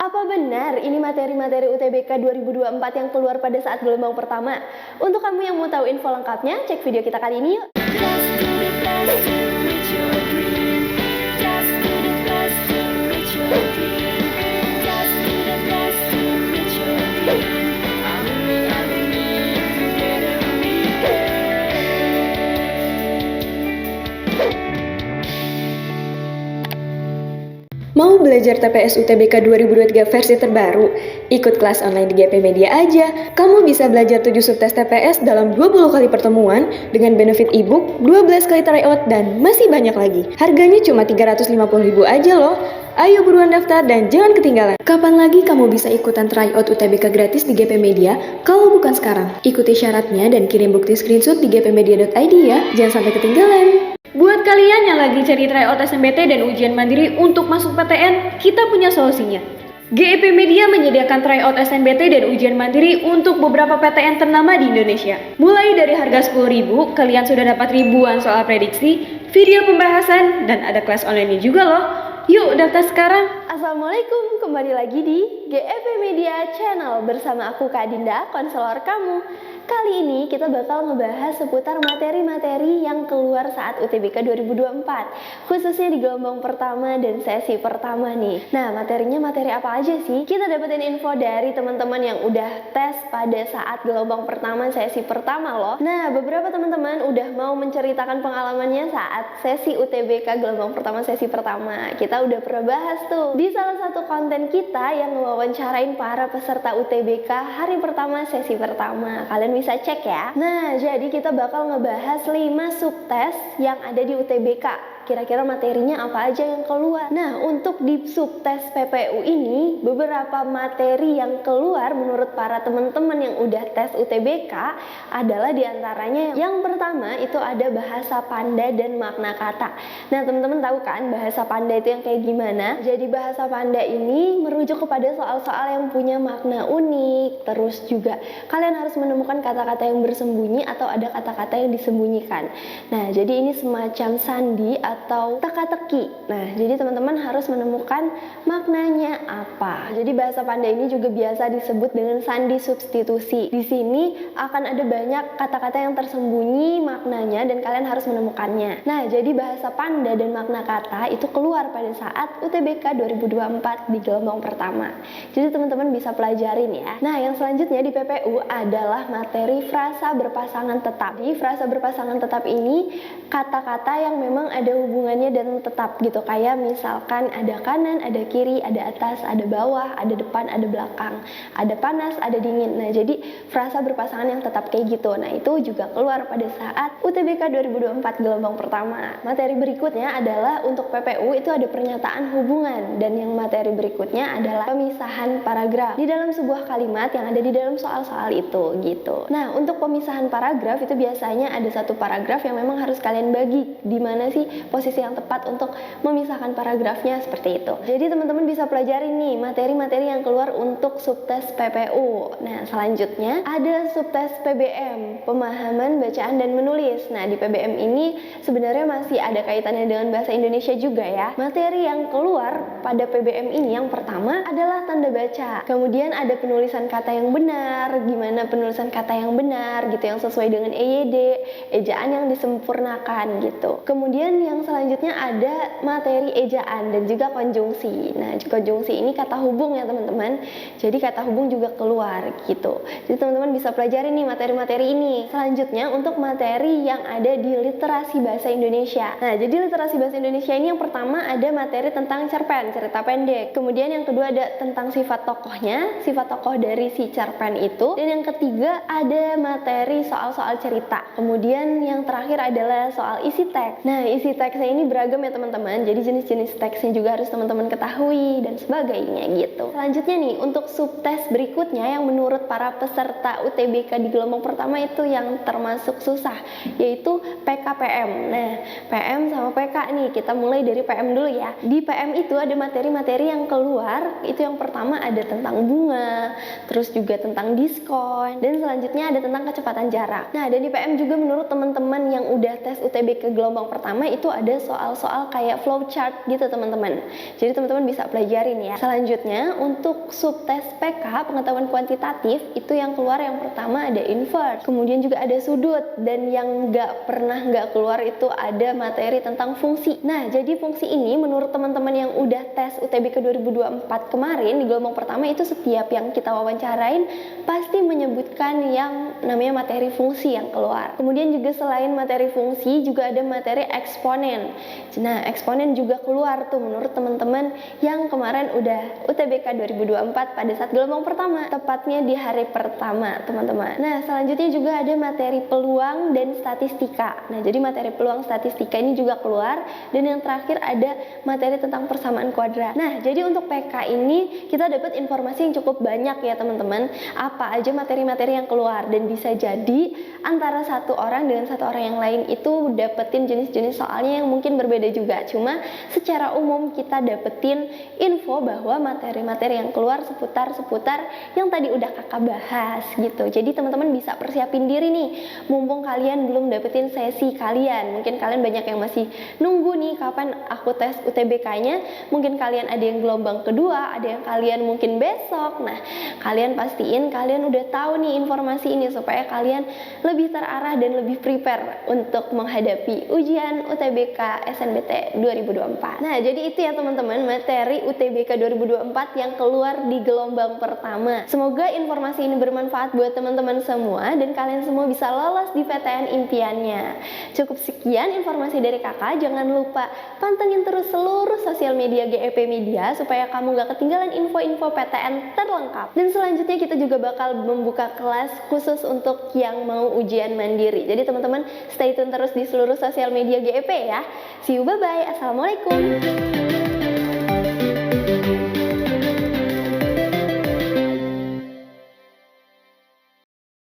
Apa benar ini materi-materi UTBK 2024 yang keluar pada saat gelombang pertama? Untuk kamu yang mau tahu info lengkapnya, cek video kita kali ini yuk. Mau belajar TPS UTBK 2023 versi terbaru? Ikut kelas online di GP Media aja. Kamu bisa belajar 7 subtes TPS dalam 20 kali pertemuan dengan benefit ebook, 12 kali tryout, dan masih banyak lagi. Harganya cuma 350.000 aja loh. Ayo buruan daftar dan jangan ketinggalan. Kapan lagi kamu bisa ikutan tryout UTBK gratis di GP Media kalau bukan sekarang? Ikuti syaratnya dan kirim bukti screenshot di gpmedia.id ya. Jangan sampai ketinggalan. Buat kalian yang lagi cari tryout SNMPTN dan ujian mandiri untuk masuk PTN, kita punya solusinya. GEP Media menyediakan tryout SNMPTN dan ujian mandiri untuk beberapa PTN ternama di Indonesia. Mulai dari harga 10.000, kalian sudah dapat ribuan soal prediksi, video pembahasan, dan ada kelas online juga loh. Yuk daftar sekarang. Assalamualaikum, kembali lagi di GEP Media Channel bersama aku Kak Dinda, konselor kamu. Kali ini kita bakal ngebahas seputar materi-materi yang keluar saat UTBK 2024, khususnya di gelombang pertama dan sesi pertama nih. Nah, materinya materi apa aja sih? Kita dapetin info dari teman-teman yang udah tes pada saat gelombang pertama sesi pertama loh. Nah, beberapa teman-teman udah mau menceritakan pengalamannya saat sesi UTBK gelombang pertama sesi pertama. Kita udah pernah bahas tuh di salah satu konten kita yang ngewawancarain para peserta UTBK hari pertama sesi pertama. Kalian bisa cek ya. Nah, jadi kita bakal ngebahas 5 subtes yang ada di UTBK. Kira-kira materinya apa aja yang keluar. Nah, untuk di subtes PPU ini, beberapa materi yang keluar menurut para teman-teman yang udah tes UTBK adalah diantaranya yang pertama itu ada bahasa Panda dan makna kata. Nah, teman-teman tahu kan bahasa Panda itu yang kayak gimana? Jadi bahasa Panda ini merujuk kepada soal-soal yang punya makna unik. Terus juga kalian harus menemukan kata-kata yang bersembunyi atau ada kata-kata yang disembunyikan. Nah, jadi ini semacam sandi atau teka-teki. Nah, jadi teman-teman harus menemukan maknanya apa. Jadi bahasa Panda ini juga biasa disebut dengan sandi substitusi. Di sini akan ada banyak kata-kata yang tersembunyi maknanya dan kalian harus menemukannya. Nah, jadi bahasa Panda dan makna kata itu keluar pada saat UTBK 2024 di gelombang pertama. Jadi teman-teman bisa pelajarin ya. Nah, yang selanjutnya di PPU adalah materi frasa berpasangan tetap. Di frasa berpasangan tetap ini kata-kata yang memang ada hubungannya dan tetap gitu, kayak misalkan ada kanan, ada kiri, ada atas, ada bawah, ada depan, ada belakang, ada panas, ada dingin. Nah, jadi frasa berpasangan yang tetap kayak gitu. Nah, itu juga keluar pada saat UTBK 2024 gelombang pertama. Materi berikutnya adalah untuk PPU itu ada pernyataan hubungan, dan yang materi berikutnya adalah pemisahan paragraf di dalam sebuah kalimat yang ada di dalam soal-soal itu gitu. Nah, untuk pemisahan paragraf itu biasanya ada satu paragraf yang memang harus kalian bagi di mana sih posisi yang tepat untuk memisahkan paragrafnya, seperti itu. Jadi teman-teman bisa pelajari nih materi-materi yang keluar untuk subtes PPU. Nah, selanjutnya ada subtes PBM, pemahaman bacaan dan menulis. Nah, di PBM ini sebenarnya masih ada kaitannya dengan bahasa Indonesia juga ya. Materi yang keluar pada PBM ini yang pertama adalah tanda baca. Kemudian ada penulisan kata yang benar, gimana penulisan kata yang benar gitu, yang sesuai dengan EYD, ejaan yang disempurnakan gitu. Kemudian yang selanjutnya ada materi ejaan dan juga konjungsi. Nah, konjungsi ini kata hubung ya teman-teman. Jadi kata hubung juga keluar gitu. Jadi teman-teman bisa pelajari nih materi-materi ini. Selanjutnya untuk materi yang ada di literasi bahasa Indonesia. Nah, jadi literasi bahasa Indonesia ini yang pertama ada materi tentang cerpen, cerita pendek. Kemudian yang kedua ada tentang sifat tokohnya, sifat tokoh dari si cerpen itu. Dan yang ketiga ada materi soal-soal cerita. Kemudian yang terakhir adalah soal isi teks. Nah, isi teksnya ini beragam ya teman-teman. Jadi jenis-jenis teksnya juga harus teman-teman ketahui dan sebagainya gitu. Selanjutnya nih, untuk subtes berikutnya yang menurut para peserta UTBK di gelombang pertama itu yang termasuk susah, yaitu PKPM. Nah, PM sama PK nih, kita mulai dari PM dulu ya. Di PM itu ada materi-materi yang keluar, itu yang pertama ada tentang bunga, terus juga tentang diskon, dan selanjutnya ada tentang kecepatan jarak. Nah, dan di PM juga menurut teman-teman yang udah tes UTBK gelombang pertama itu ada soal-soal kayak flowchart gitu teman-teman. Jadi teman-teman bisa pelajarin ya. Selanjutnya untuk subtes PK pengetahuan kuantitatif itu yang keluar yang pertama ada invert, kemudian juga ada sudut, dan yang nggak keluar itu ada materi tentang fungsi. Nah, jadi fungsi ini menurut teman-teman yang udah tes UTBK 2024 kemarin di gelombang pertama itu setiap yang kita wawancarain pasti menyebutkan yang namanya materi fungsi yang keluar. Kemudian juga selain materi fungsi juga ada materi eksponen. Nah, eksponen juga keluar tuh menurut teman-teman yang kemarin udah UTBK 2024 pada saat gelombang pertama, tepatnya di hari pertama teman-teman. Nah, selanjutnya juga ada materi peluang dan statistika. Nah, jadi materi peluang statistika ini juga keluar, dan yang terakhir ada materi tentang persamaan kuadrat. Nah, jadi untuk PK ini kita dapat informasi yang cukup banyak ya teman-teman, apa aja materi-materi yang keluar, dan bisa jadi antara satu orang dengan satu orang yang lain itu dapetin jenis-jenis soalnya yang mungkin berbeda juga. Cuma secara umum kita dapetin info bahwa materi-materi yang keluar seputar yang tadi udah kakak bahas gitu. Jadi teman-teman bisa persiapin diri nih, mumpung kalian belum dapetin sesi kalian. Mungkin kalian banyak yang masih nunggu nih kapan aku tes UTBK-nya. Mungkin kalian ada yang gelombang kedua, ada yang kalian mungkin besok. Nah, kalian pastiin kalian udah tahu nih informasi ini supaya kalian lebih terarah dan lebih prepare untuk menghadapi ujian UTBK SNBT 2024. Nah, jadi itu ya teman-teman materi UTBK 2024 yang keluar di gelombang pertama. Semoga informasi ini bermanfaat buat teman-teman semua dan kalian semua bisa lolos di PTN impiannya. Cukup sekian informasi dari kakak. Jangan lupa pantengin terus seluruh sosial media GEP Media supaya kamu gak ketinggalan info-info PTN terlengkap. Dan selanjutnya kita juga bakal membuka kelas khusus untuk yang mau ujian mandiri. Jadi teman-teman stay tune terus di seluruh sosial media GEP ya. See you, bye-bye. Assalamualaikum.